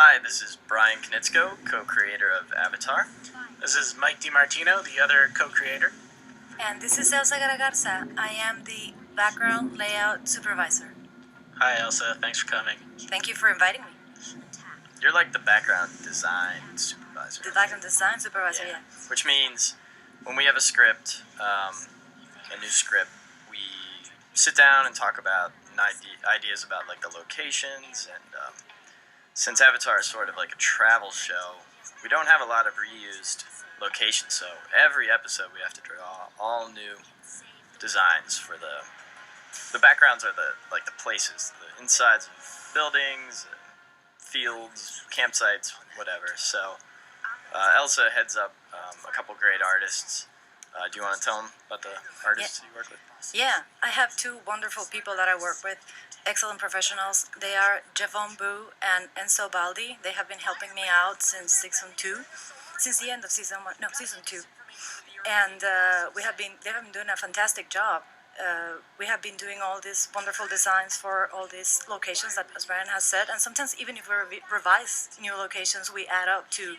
Hi, this is Bryan Konietzko, co-creator of Avatar. This is Mike DiMartino, the other co-creator. And this is Elsa Garagarza. I am the background layout supervisor. Hi, Elsa. Thanks for coming. Thank you for inviting me. You're like the background design supervisor. The background design supervisor, yeah. Which means when we have a script, a new script, we sit down and talk about ideas about like the locations, and since Avatar is sort of like a travel show, we don't have a lot of reused locations, so every episode we have to draw all new designs for the backgrounds are the places, the insides of buildings, fields, campsites, whatever. So Elsa heads up a couple great artists. Do you want to tell them about the artists you work with? Yeah, I have two wonderful people that I work with, excellent professionals. They are Javon Boo and Enzo Baldi. They have been helping me out since the end of season 2. And they have been doing a fantastic job. We have been doing all these wonderful designs for all these locations that, as Bryan has said, and sometimes even if we revise new locations, we add up to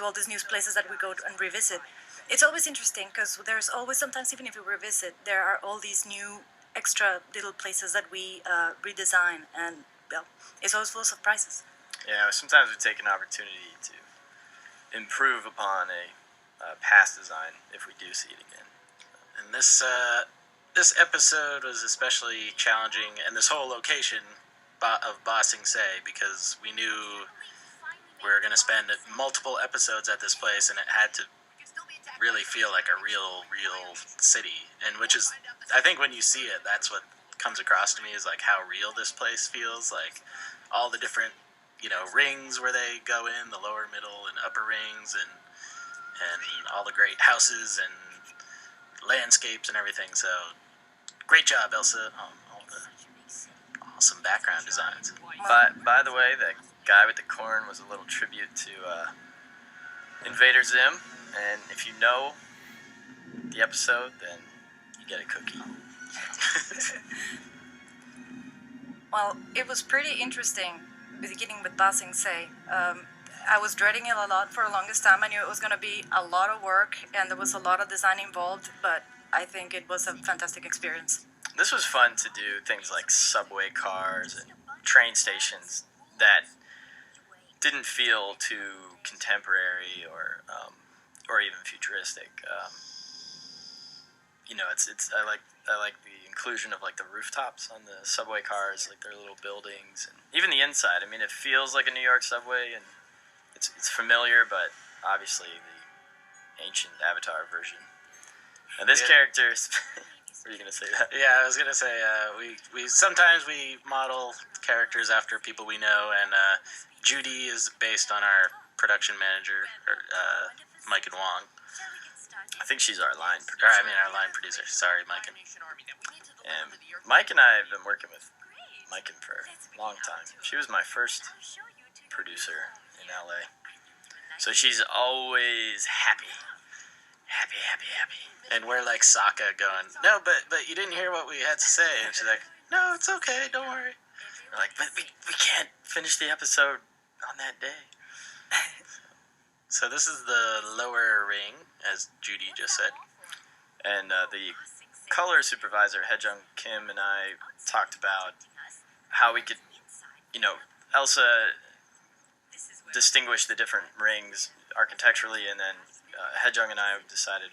all these new places that we go and revisit. It's always interesting because there's always, sometimes even if we revisit, there are all these new extra little places that we redesign, and well, it's always full of surprises. Yeah, sometimes we take an opportunity to improve upon a past design if we do see it again. And this episode was especially challenging, and this whole location of Ba Sing Se, because we knew we were going to spend multiple episodes at this place, and it had to really feel like a real city. And which is, I think when you see it, that's what comes across to me, is like how real this place feels. Like all the different, rings where they go in, the lower, middle, and upper rings, and all the great houses and landscapes and everything. So great job, Elsa, on all the awesome background designs. By the way, that guy with the corn was a little tribute to Invader Zim, and if you know the episode, then you get a cookie. Well, it was pretty interesting beginning with Ba Sing Se. I was dreading it a lot for the longest time. I knew it was going to be a lot of work and there was a lot of design involved, but I think it was a fantastic experience. This was fun to do things like subway cars and train stations that didn't feel too contemporary or even futuristic. I like the inclusion of like the rooftops on the subway cars, like their little buildings, and even the inside. I mean, it feels like a New York subway, and it's familiar, but obviously the ancient Avatar version. And this character is. Were you gonna say that? Yeah, I was gonna say we sometimes we model characters after people we know, and Judy is based on our production manager, Mike and Wong. I think she's our line producer. Our line producer. Sorry, Mike. And Mike and I have been working with Mike for a long time. She was my first producer in LA. So she's always happy. And we're like Sokka going, no, but you didn't hear what we had to say. And she's like, no, it's okay, don't worry. We're like, but we can't finish the episode on that day. So this is the lower ring, as Judy just said. And the color supervisor, Hejung Kim, and I talked about how we could, Elsa distinguished the different rings architecturally, and then Hejung and I decided,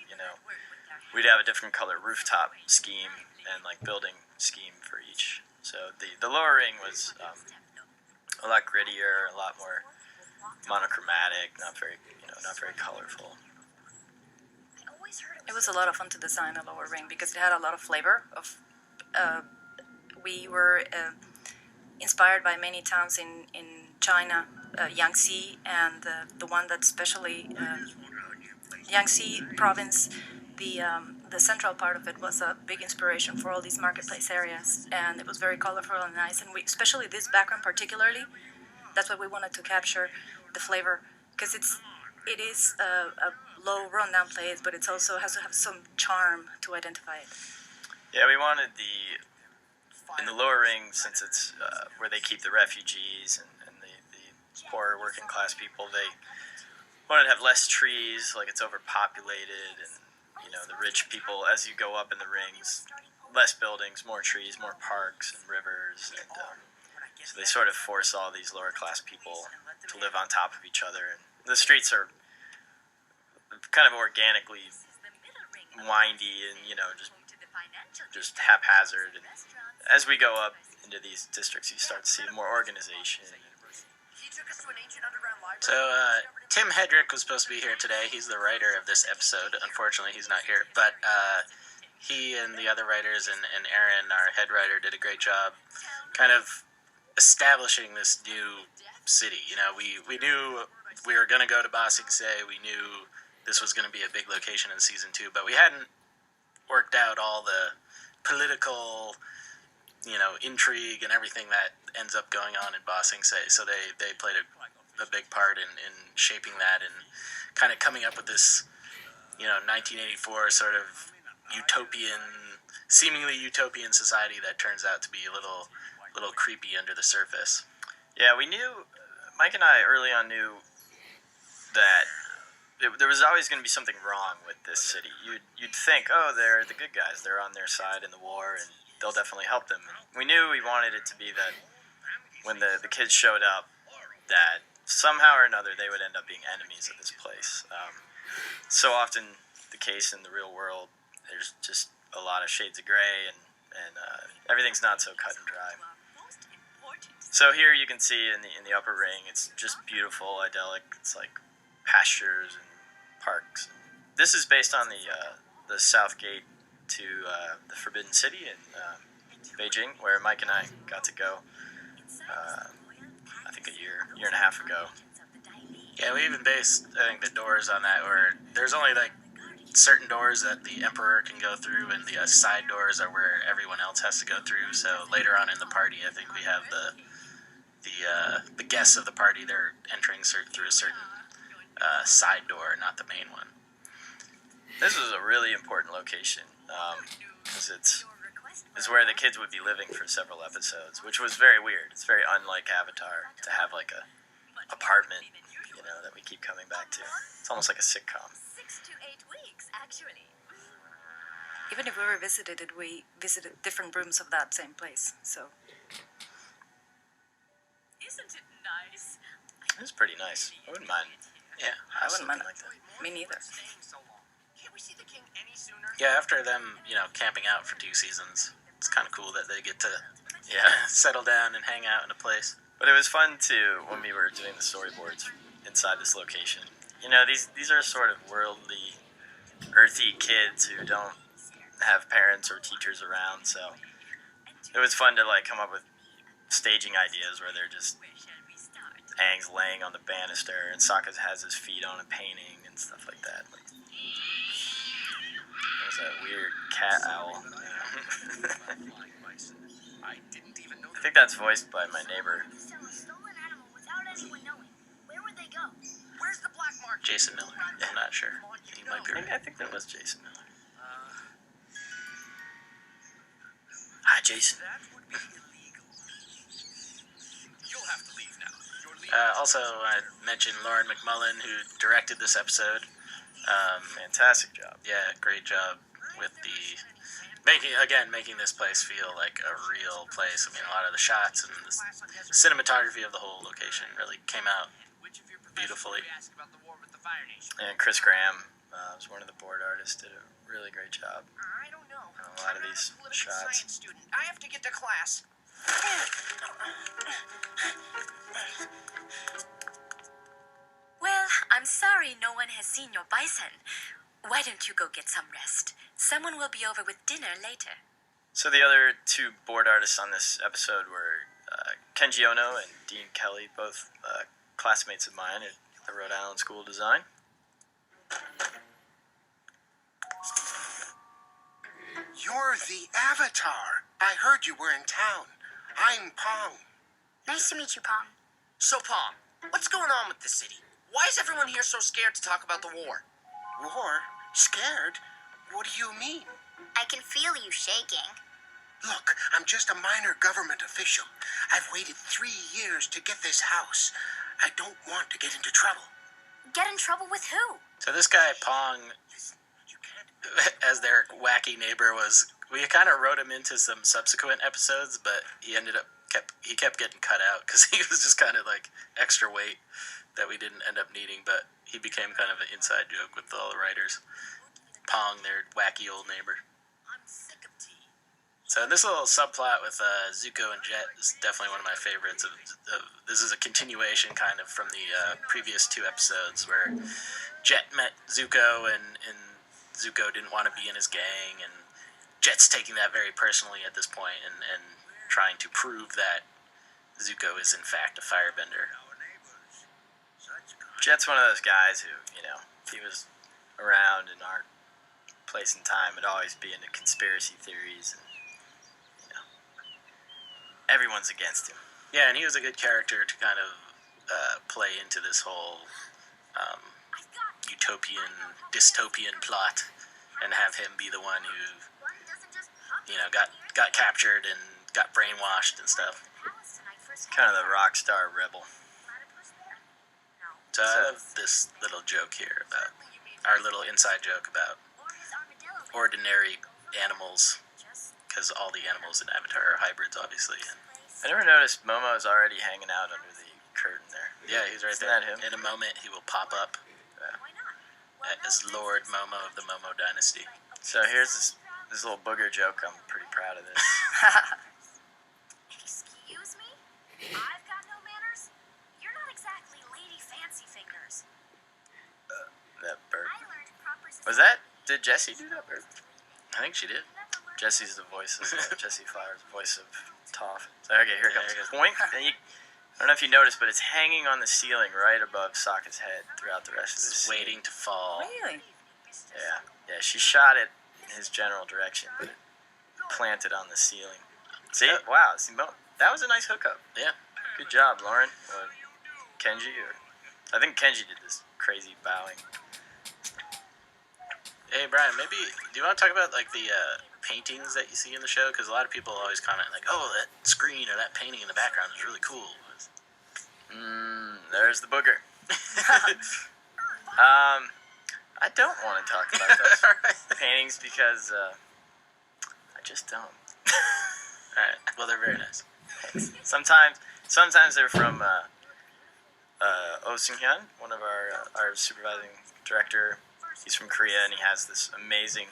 we'd have a different color rooftop scheme and like building scheme for each. So the lower ring was a lot grittier, a lot more monochromatic, not very colorful. It was a lot of fun to design the lower ring because it had a lot of flavor. We were inspired by many towns in China, Yangtze, and the one that's especially Yangtze province. The central part of it was a big inspiration for all these marketplace areas, and it was very colorful and nice. And especially this background particularly, that's what we wanted to capture, the flavor, because it is a low rundown place, but it also has to have some charm to identify it. Yeah, we wanted in the lower ring, since it's where they keep the refugees and the poor working class people. They wanted to have less trees, like it's overpopulated, and the rich people, as you go up in the rings, less buildings, more trees, more parks and rivers, and so they sort of force all these lower class people to live on top of each other, and the streets are kind of organically windy and just haphazard. And as we go up into these districts, you start to see more organization. So, Tim Hedrick was supposed to be here today. He's the writer of this episode. Unfortunately, he's not here. But he and the other writers and Aaron, our head writer, did a great job kind of establishing this new city. We knew we were going to go to Ba Sing Se. We knew this was going to be a big location in season 2, but we hadn't worked out all the political, intrigue and everything that ends up going on in Ba Sing Se. So they played a big part in shaping that and kind of coming up with this, 1984 sort of seemingly utopian society that turns out to be a little creepy under the surface. Yeah, Mike and I early on knew that there was always going to be something wrong with this city. You'd think, oh, they're the good guys. They're on their side in the war, and they'll definitely help them. We knew we wanted it to be that when the kids showed up, that somehow or another they would end up being enemies of this place. So often the case in the real world, there's just a lot of shades of gray, and everything's not so cut and dry. So here you can see in the upper ring, it's just beautiful, idyllic. It's like pastures and parks. This is based on the south gate to the Forbidden City in Beijing, where Mike and I got to go. I think a year and a half ago. Yeah, we even based the doors on that, where there's only certain doors that the Emperor can go through, and the side doors are where everyone else has to go through. So later on in the party, I think we have the guests of the party. They're entering through a certain side door, not the main one. This was a really important location because it's where the kids would be living for several episodes, which was very weird. It's very unlike Avatar to have a apartment, that we keep coming back to. It's almost like a sitcom. 6 to 8 weeks, actually. Even if we we visited different rooms of that same place. So. Isn't it nice? It was pretty nice. I wouldn't mind. Yeah, I wouldn't mind like that. Me neither. Can't we see the king any sooner? Yeah, after them, camping out for 2 seasons, it's kind of cool that they get to settle down and hang out in a place. But it was fun too when we were doing the storyboards inside this location. These are sort of worldly, earthy kids who don't have parents or teachers around, so it was fun to come up with staging ideas where they're just Aang's laying on the banister and Sokka has his feet on a painting and stuff like that. There's a weird cat owl. I think that's voiced by my neighbor. Sell a stolen animal without anyone knowing. Where would they go? Where's the black market? Jason Miller. I'm not sure. He might be right. I think that was Jason Miller. Hi, Jason. That would be illegal. You'll have to leave now. Also, I mentioned Lauren McMullen, who directed this episode. Fantastic job. Yeah, great job with making this place feel like a real place. I mean, a lot of the shots and the cinematography of the whole location really came out beautifully. And Chris Graham was one of the board artists, did a really great job I don't know. on a lot of these shots. Student. I have to get to class. Well, I'm sorry no one has seen your bison. Why don't you go get some rest? Someone will be over with dinner later. So the other 2 board artists on this episode were Kenji Ono and Dean Kelly, both classmates of mine at the Rhode Island School of Design. You're the Avatar. I heard you were in town. I'm Pong. Nice to meet you, Pong. So, Pong, what's going on with the city? Why is everyone here so scared to talk about the war? War? Scared? What do you mean? I can feel you shaking. Look, I'm just a minor government official. I've waited 3 years to get this house. I don't want to get into trouble. Get in trouble with who? So this guy Pong, as their wacky neighbor, we kind of wrote him into some subsequent episodes, but he kept getting cut out because he was just kind of like extra weight that we didn't end up needing, but he became kind of an inside joke with all the writers. Pong, their wacky old neighbor. So this little subplot with Zuko and Jet is definitely one of my favorites. This is a continuation kind of from the previous 2 episodes where Jet met Zuko and Zuko didn't want to be in his gang, and Jet's taking that very personally at this point and trying to prove that Zuko is in fact a firebender. Jet's one of those guys who, if he was around in our place and time, would always be into conspiracy theories, and everyone's against him. Yeah, and he was a good character to kind of play into this whole utopian, dystopian plot, and have him be the one who, got captured and got brainwashed and stuff. Kind of the rock star rebel. So I love this little joke here about our little inside joke about ordinary animals, because all the animals in Avatar are hybrids, obviously. And I never noticed Momo's already hanging out under the curtain there. yeah, he's right Isn't there. that him? In a moment, he will pop up as Lord Momo of the Momo Dynasty. So here's this little booger joke. I'm pretty proud of this. Excuse me? I've got no manners? You're not exactly Lady Fancy Fingers. That bird. I learned proper Was that? Did Jessie do that bird? I think she did. Jessie's the voice of Jessie Flowers, voice of Toph. So, okay, here it Yeah, comes. here it goes. Boink. And I don't know if you noticed, but it's hanging on the ceiling right above Sokka's head throughout the rest of this. Just waiting to fall. Really? Yeah, she shot it in his general direction, but it planted on the ceiling. See? Wow. See, that was a nice hookup. Yeah. Good job, Lauren. Kenji, I think Kenji did this crazy bowing. Hey, Brian, maybe, do you want to talk about, like, the paintings that you see in the show? Because a lot of people always comment, like, oh, that screen or that painting in the background is really cool. There's the booger. I don't want to talk about those paintings because I just don't. Alright, well, they're very nice. Sometimes they're from Oh Seung-hyun, one of our supervising director. He's from Korea, and he has this amazing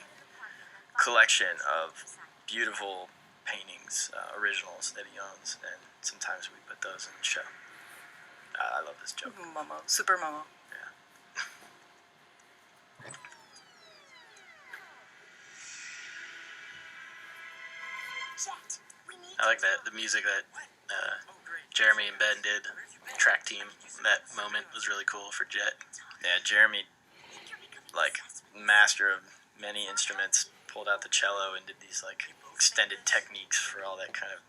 collection of beautiful paintings, originals that he owns, and sometimes we put those in the show. I love this joke. Momo. Super Momo. I like that, the music that Jeremy and Ben did, track team, that moment was really cool for Jet. Yeah, Jeremy, like, master of many instruments, pulled out the cello and did these, like, extended techniques for all that kind of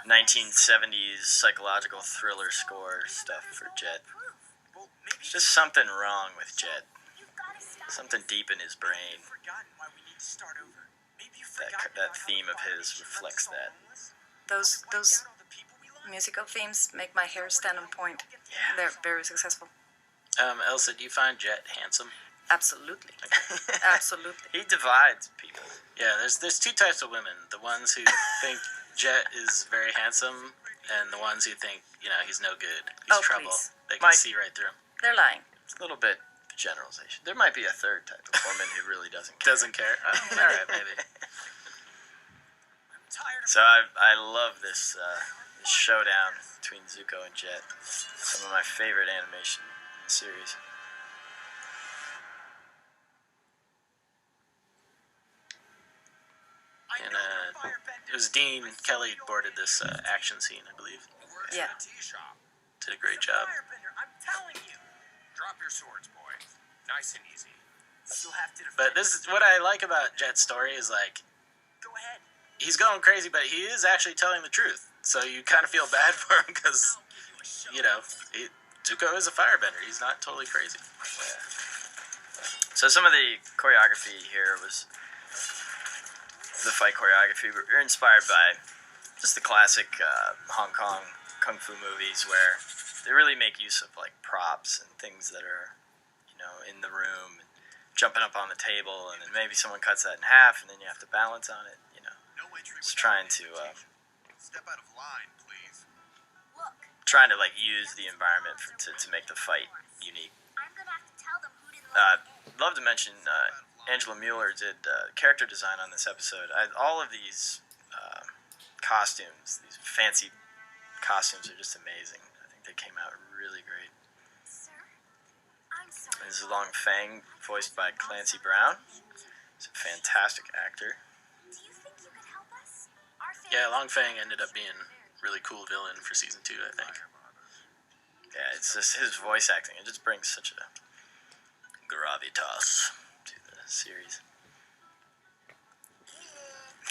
1970s psychological thriller score stuff for Jet. There's just something wrong with Jet. Something deep in his brain. That theme of his reflects that. Those musical themes make my hair stand on point. Yeah. They're very successful. Elsa, do you find Jet handsome? Absolutely. Absolutely. He divides people. Yeah, there's 2 types of women. The ones who think Jet is very handsome, and the ones who think, he's no good. He's trouble. Please. They can Mike. see right through him. They're lying. It's a little bit generalization. There might be a third type of woman who really doesn't care. Doesn't care. Oh, all right, maybe. So I love this showdown between Zuko and Jet. Some of my favorite animation in the series. And it was Dean Kelly boarded this action scene, I believe. Yeah. Did a great job. I'm telling you. Drop your swords, boy. Nice and easy. You'll have to But this is what I like about Jet's story is, like, go ahead. he's going crazy, but he is actually telling the truth. So you kind of feel bad for him because, Zuko is a firebender. He's not totally crazy. Yeah. So some of the choreography here was the fight choreography. We're inspired by just the classic Hong Kong kung fu movies where they really make use of like props and things that are, in the room, and jumping up on the table, and then maybe someone cuts that in half, and then you have to balance on it. Just trying to Step out of line, please. like use the environment to make the fight unique. I'm gonna have to tell them who didn't Love to mention Angela Mueller did character design on this episode. All of these costumes, these fancy costumes, are just amazing. I think they came out really great. Sir, I'm sorry. This is Long Fang, voiced by Clancy Brown. He's a fantastic actor. Do you think you could help us? Our Yeah, Long Fang ended up being a really cool villain for season 2, I think. Yeah, it's just his voice acting. It just brings such a gravitas to the series.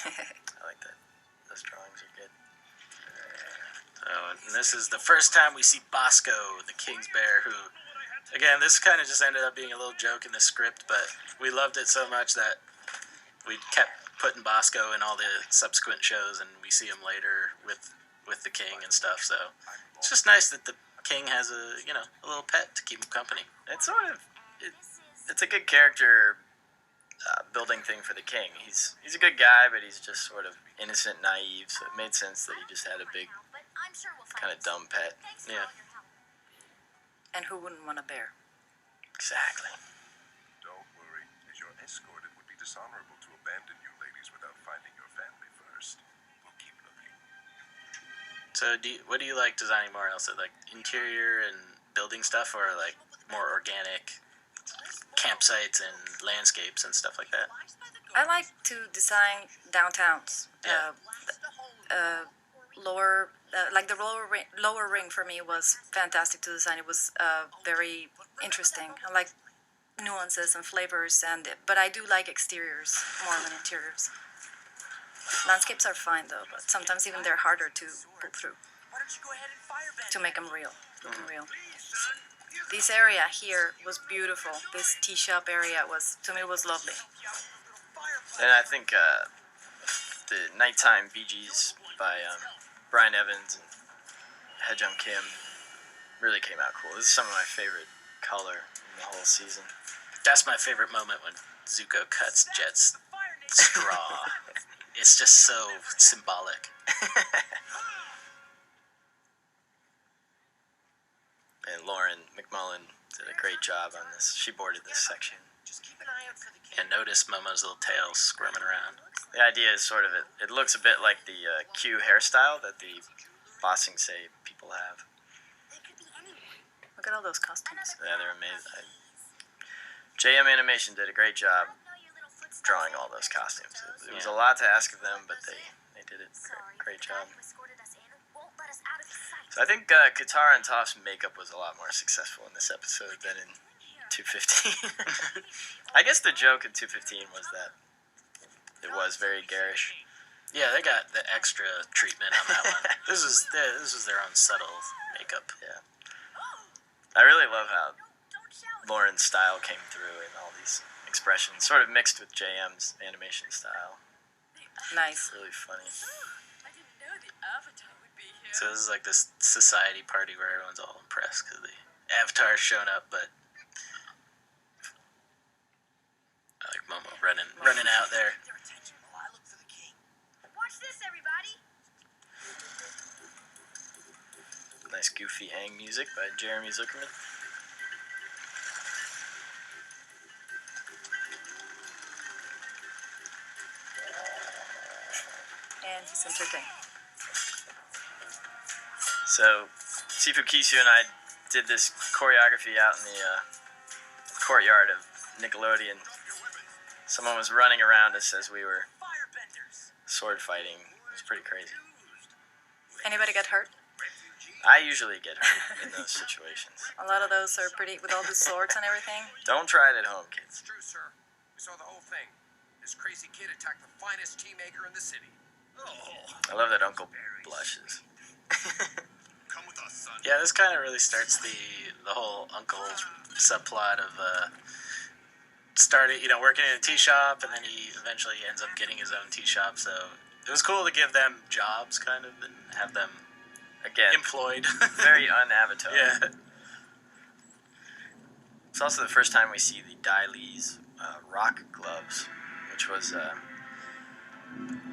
I like that. Those drawings are good. And this is the first time we see Bosco, the King's Bear, who, again, this kind of just ended up being a little joke in the script, but we loved it so much that we kept putting Bosco in all the subsequent shows, and we see him later with the King and stuff. So it's just nice that the King has a little pet to keep him company. It's it's a good character building thing for the King. He's a good guy, but he's just sort of innocent, naive. So it made sense that he just had a big, but I'm sure we'll kind of dumb pet. Thanks for Yeah. all your help. And who wouldn't want a bear? Exactly. Don't worry. As your escort, it would be dishonorable to abandon you ladies without finding your family first. We'll keep looking. So what do you like designing more, Elsa? Like interior and building stuff, or like more organic campsites and landscapes and stuff like that? I like to design downtowns. Yeah. Lower ring for me was fantastic to design. It was very interesting. I like nuances and flavors, but I do like exteriors more than interiors. Landscapes are fine though, but sometimes even they're harder to pull through to make them real, looking real. This area here was beautiful. This tea shop area was lovely. And I think the Nighttime BGs by Brian Evans and Hejum Kim really came out cool. This is some of my favorite color in the whole season. That's my favorite moment when Zuko cuts Jet's straw. It's just so symbolic. And Lauren McMullen did a great job on this. She boarded this section. Just keep an eye out for the king. And notice Momo's little tail squirming around. The idea is sort of it looks a bit like the Q hairstyle that the Bossing Say people have. They could be anyone. Look at all those costumes. Yeah, they're amazing. JM Animation did a great job drawing all those costumes. It was a lot to ask of them, but they did it. Great job. So I think Katara and Toph's makeup was a lot more successful in this episode than in 215. I guess the joke in 215 was that it was very garish. Yeah, they got the extra treatment on that one. This was their own subtle makeup. Yeah. I really love how Lauren's style came through in all these expressions, sort of mixed with JM's animation style. Nice. Really funny. I didn't know the Avatar would be here. So this is like this society party where everyone's all impressed because the Avatar's shown up, but I like Momo running out there. Their attention while I look for the king. Watch this, everybody. Nice goofy Aang music by Jeremy Zuckerman. And he's entertained. So, Sifu Kisu and I did this choreography out in the courtyard of Nickelodeon. Someone was running around us as we were sword fighting. It was pretty crazy. Anybody get hurt? I usually get hurt in those situations. A lot of those are pretty, with all the swords and everything. Don't try it at home, kids. It's true, sir. We saw the whole thing. This crazy kid attacked the finest tea maker in the city. I love that Uncle blushes. Come with us, son. Yeah, this kind of really starts the whole uncle subplot of working in a tea shop, and then he eventually ends up getting his own tea shop. So it was cool to give them jobs, kind of, and have them again, employed. very un-Avatar. Yeah. It's also the first time we see the Dailee's rock gloves, which was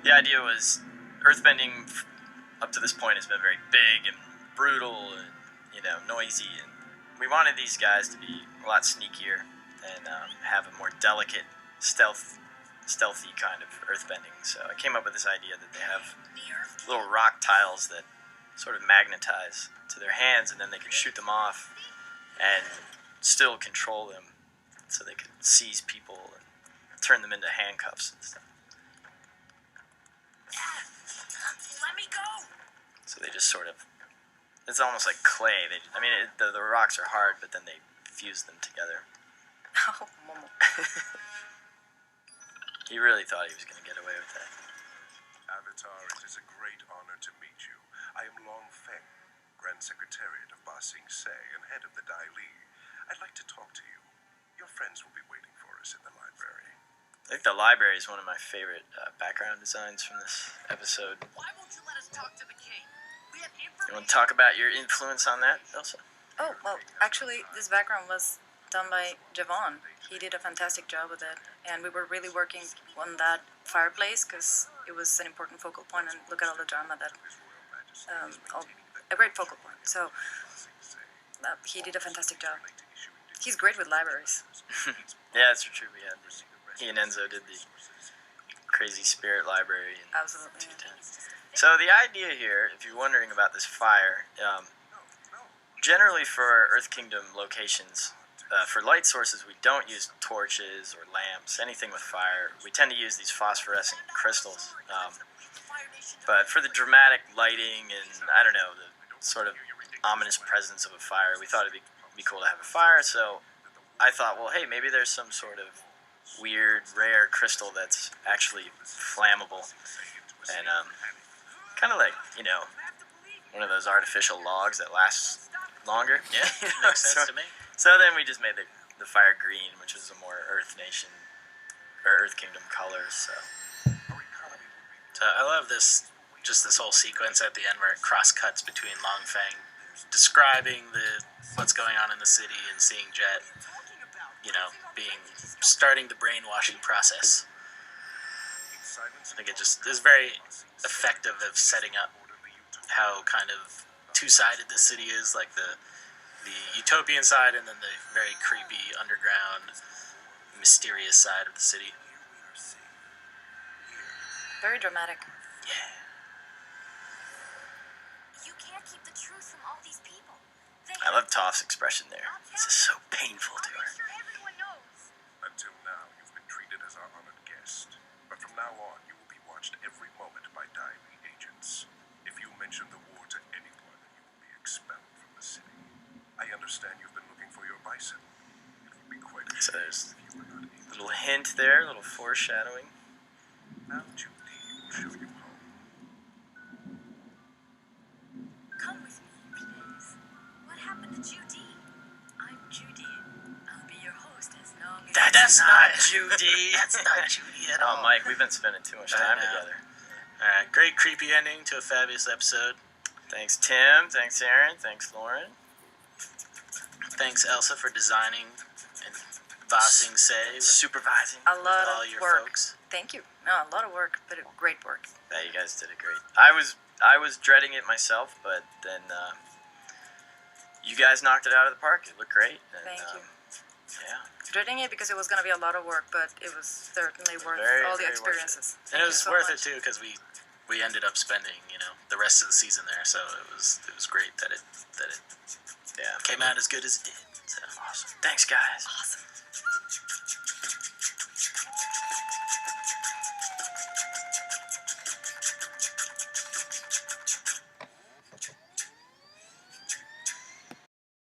the idea was earthbending up to this point has been very big and brutal and noisy, and we wanted these guys to be a lot sneakier and have a more delicate, stealthy kind of earthbending. So I came up with this idea that they have little rock tiles that sort of magnetize to their hands, and then they can shoot them off and still control them, so they could seize people and turn them into handcuffs and stuff. Let me go! So they just sort of, it's almost like clay. The rocks are hard, but then they fuse them together. Oh, Momo. He really thought he was going to get away with that. Avatar, it is a great honor to meet you. I am Long Feng, Grand Secretariat of Ba Sing Se and head of the Dailee. I'd like to talk to you. Your friends will be waiting for us in the library. I think the library is one of my favorite background designs from this episode. Why won't you let us talk to the king? We have You information. want to talk about your influence on that, Elsa? Oh, well, actually, this background was done by Javon. He did a fantastic job with it, and we were really working on that fireplace because it was an important focal point, and look at all the drama that, a great focal point. So, he did a fantastic job. He's great with libraries. Yeah, that's true. He and Enzo did the Crazy Spirit Library in Absolutely. 210. So the idea here, if you're wondering about this fire, generally for Earth Kingdom locations, for light sources, we don't use torches or lamps, anything with fire. We tend to use these phosphorescent crystals. But for the dramatic lighting and, the sort of ominous presence of a fire, we thought it'd be cool to have a fire. So I thought, well, hey, maybe there's some sort of weird, rare crystal that's actually flammable. And kind of like, one of those artificial logs that lasts longer. Yeah, makes sense to me. So then we just made the fire green, which is a more Earth Nation, or Earth Kingdom color, so. So I love this whole sequence at the end where it cross-cuts between Long Feng describing what's going on in the city and seeing Jet, starting the brainwashing process. I think it just is very effective of setting up how kind of two-sided the city is, like the utopian side and then the very creepy underground mysterious side of the city. Very dramatic. Yeah. You can't keep the truth from all these people. I love Toph's expression there. This is so painful to her. Sure everyone knows. Until now, you've been treated as our honored guest. But from now on, you will be watched every moment by Dailee agents. If you mention the war to anyone, you will be expelled from the city. I understand you've been looking for your bison. It would be quite a So shame there's if you were not able a little hint there, a little foreshadowing. Now Judy will show you home. Come with me, please. What happened to Judy? I'm Judy. I'll be your host as long as That's not Judy. That's not Judy at all. Oh, Mike, we've been spending too much time together. Alright, great creepy ending to a fabulous episode. Thanks, Tim. Thanks, Aaron. Thanks, Lauren. Thanks, Elsa, for designing and Ba Sing Se with Supervising. A lot all of your work. folks. Thank you. No, a lot of work, but great work. Yeah, you guys did it great. I was dreading it myself, but then you guys knocked it out of the park. It looked great. And, Thank you. Yeah. Dreading it because it was going to be a lot of work, but it was certainly worth Very, all the very worth it. experiences. And it Thank you was so worth much. it too because we ended up spending the rest of the season there, so it was great that it Yeah. came out as good as it did. So Awesome. Thanks, guys.